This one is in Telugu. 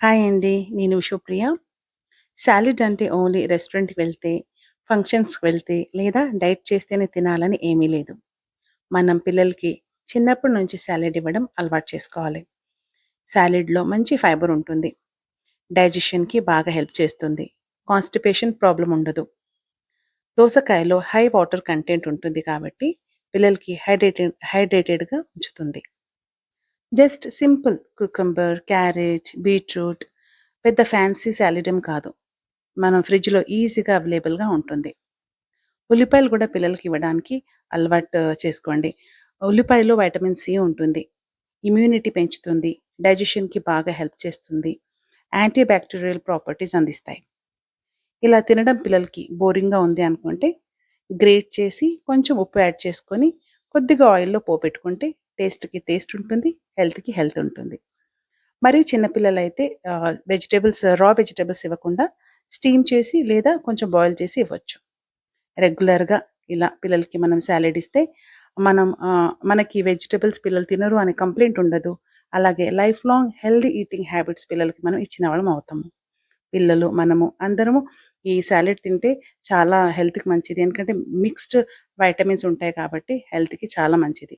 హాయ్ అండి. నేను విష్ణుప్రియ. సాలడ్ అంటే ఓన్లీ రెస్టారెంట్‌కి వెళ్తే, ఫంక్షన్స్‌కి వెళ్తే లేదా డైట్ చేస్తేనే తినాలని ఏమీ లేదు. మనం పిల్లలకి చిన్నప్పటి నుంచి సాలడ్ ఇవ్వడం అలవాటు చేసుకోవాలి. సాలడ్‌లో మంచి ఫైబర్ ఉంటుంది. డైజెషన్‌కి బాగా హెల్ప్ చేస్తుంది. కాన్‌స్టిపేషన్ ప్రాబ్లమ్ ఉండదు. దోసకాయలో హై వాటర్ కంటెంట్ ఉంటుంది కాబట్టి పిల్లలకి హైడ్రేటెడ్‌గా ఉంచుతుంది. Just simple cucumber, carrot, beetroot పెద్ద ఫ్యాన్సీ సాలడ్ ఏం కాదు. మనం ఫ్రిడ్జ్‌లో ఈజీగా అవైలబుల్‌గా ఉంటుంది. ఉల్లిపాయలు కూడా పిల్లలకి ఇవ్వడానికి అలవాటు చేసుకోండి. ఉల్లిపాయలో వైటమిన్ సి ఉంటుంది. ఇమ్యూనిటీ పెంచుతుంది. డైజెషన్‌కి బాగా హెల్ప్ చేస్తుంది. యాంటీ బ్యాక్టీరియల్ ప్రాపర్టీస్ అందిస్తాయి. ఇలా తినడం పిల్లలకి బోరింగ్‌గా ఉంది అనుకుంటే గ్రేట్ చేసి కొంచెం ఉప్పు యాడ్ చేసుకొని కొద్దిగా ఆయిల్‌లో పోపెట్టుకుంటే టేస్ట్‌కి టేస్ట్ ఉంటుంది. హెల్త్‌కి హెల్త్ ఉంటుంది. మరి చిన్న పిల్లలైతే వెజిటబుల్స్ ఇవ్వకుండా స్టీమ్ చేసి లేదా కొంచెం బాయిల్ చేసి ఇవ్వచ్చు. రెగ్యులర్‌గా ఇలా పిల్లలకి మనం సాలడ్ ఇస్తే మనకి వెజిటబుల్స్ పిల్లలు తినరు అనే కంప్లెయింట్ ఉండదు. అలాగే life long healthy eating habits పిల్లలకి మనం ఇచ్చిన వాళ్ళం అవుతాము. పిల్లలు, మనము అందరము ఈ సాలడ్ తింటే చాలా హెల్త్‌కి మంచిది. ఎందుకంటే మిక్స్డ్ వైటమిన్స్ ఉంటాయి కాబట్టి హెల్త్‌కి చాలా మంచిది.